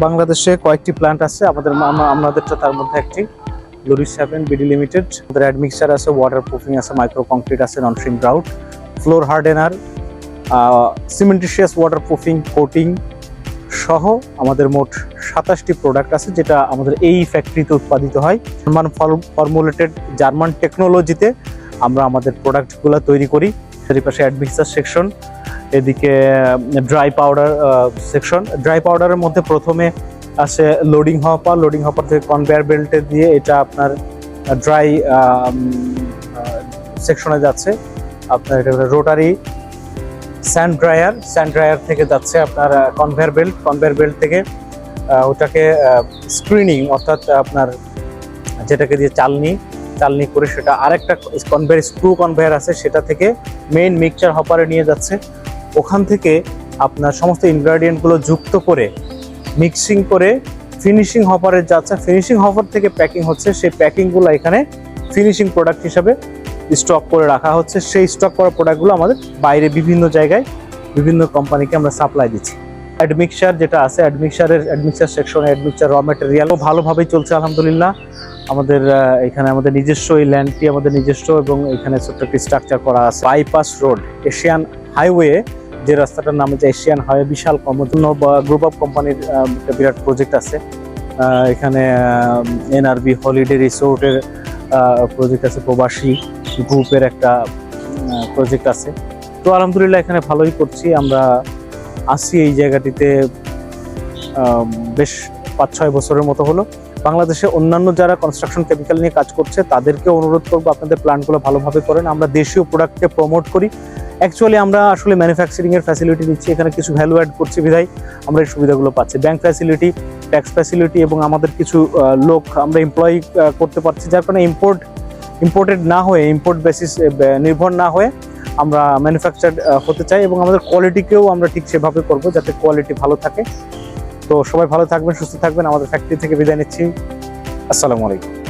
বাংলাদেশে কয়েকটি প্ল্যান্ট আছে, আমাদেরটা তার মধ্যে একটি লুরিস 7 বিডি লিমিটেড। আমাদের অ্যাডমিক্সার আছে, ওয়াটার প্রুফিং আছে, মাইক্রো কংক্রিট আছে, non shrink grout, floor hardener, cementitious water proofing coating সহ আমাদের মোট 27টি প্রোডাক্ট আছে, যেটা আমাদের এই ফ্যাক্টরিতে উৎপাদিত হয়। জার্মান ফর্মুলেটেড জার্মান টেকনোলজিতে আমরা আমাদের প্রোডাক্টগুলো তৈরি করি। চারিপাশে অ্যাডমিক্সার সেকশন, এদিকে ড্রাই পাউডার সেকশন। ড্রাই পাউডারের মধ্যে প্রথমে আসে লোডিং হপার থেকে কনভেয়ার বেল্টে দিয়ে এটা আপনার ড্রাই সেকশনে যাচ্ছে। আপনার এটা রোটারি স্যান্ড ড্রায়ার থেকে যাচ্ছে আপনার কনভেয়ার বেল্ট থেকে ওটাকে স্ক্রিনিং, অর্থাৎ আপনার যেটাকে দিয়ে চালনি করে সেটা আরেকটা স্ক্রু কনভেয়ার আছে, সেটা থেকে মেইন মিক্সচার হপারে নিয়ে যাচ্ছে। ওখান থেকে আপনার সমস্ত ইনগ্রেডিয়েন্টগুলো যুক্ত করে মিক্সিং করে ফিনিশিং হপারে যাচ্ছে। ফিনিশিং হপার থেকে প্যাকিং হচ্ছে, সেই প্যাকিংগুলো এখানে ফিনিশিং প্রোডাক্ট হিসাবে স্টক করে রাখা হচ্ছে। সেই স্টক করা প্রোডাক্টগুলো আমাদের বাইরে বিভিন্ন জায়গায় বিভিন্ন কোম্পানিকে আমরা সাপ্লাই দিচ্ছি। অ্যাডমিক্সার যেটা আছে, অ্যাডমিক্সার সেকশনে অ্যাডমিক্সার র ম্যাটেরিয়ালও ভালোভাবেই চলছে আলহামদুলিল্লাহ। আমাদের এখানে আমাদের নিজস্ব এই ল্যান্ডটি আমাদের নিজস্ব, এবং এখানে ছোট্ট একটি স্ট্রাকচার করা আছে। বাইপাস রোড, এশিয়ান হাইওয়ে, যে রাস্তাটার নাম হচ্ছে এশিয়ান হাইওয়ে, বিশাল কর্মজন্য গ্রুপ অফ কোম্পানির বিরাট প্রজেক্ট আছে। এখানে এনআরবি হলিডে রিসোর্টের প্রজেক্ট আছে, প্রবাসী গ্রুপের একটা প্রজেক্ট আছে। তো আলহামদুলিল্লাহ এখানে ভালোই করছি। আমরা আসি এই জায়গাটিতে বেশ 5-6 বছরের মতো হলো। বাংলাদেশে অন্যান্য যারা কনস্ট্রাকশন কেমিক্যাল নিয়ে কাজ করছে তাদেরকে অনুরোধ করবো আপনাদের প্ল্যান্টগুলো ভালোভাবে করেন। আমরা দেশীয় প্রোডাক্টকে প্রমোট করি। অ্যাকচুয়ালি আমরা আসলে ম্যানুফ্যাকচারিংয়ের ফ্যাসিলিটি দিচ্ছি, এখানে কিছু ভ্যালু অ্যাড করছি বিধায় আমরা এই সুবিধাগুলো পাচ্ছি। ব্যাংক ফ্যাসিলিটি, ট্যাক্স ফ্যাসিলিটি, এবং আমাদের কিছু লোক আমরা এমপ্লয়ি করতে পারছি, যার কারণে ইম্পোর্টেড না হয়ে, ইম্পোর্ট বেসিস নির্ভর না হয়ে আমরা ম্যানুফ্যাকচার হতে চাই, এবং আমাদের কোয়ালিটিকেও আমরা ঠিক সেভাবে করবো যাতে কোয়ালিটি ভালো থাকে। তো সবাই ভালো থাকবেন, সুস্থ থাকবেন। আমাদের ফ্যাক্টরি থেকে বিদায় নিচ্ছি। আসসালামু আলাইকুম।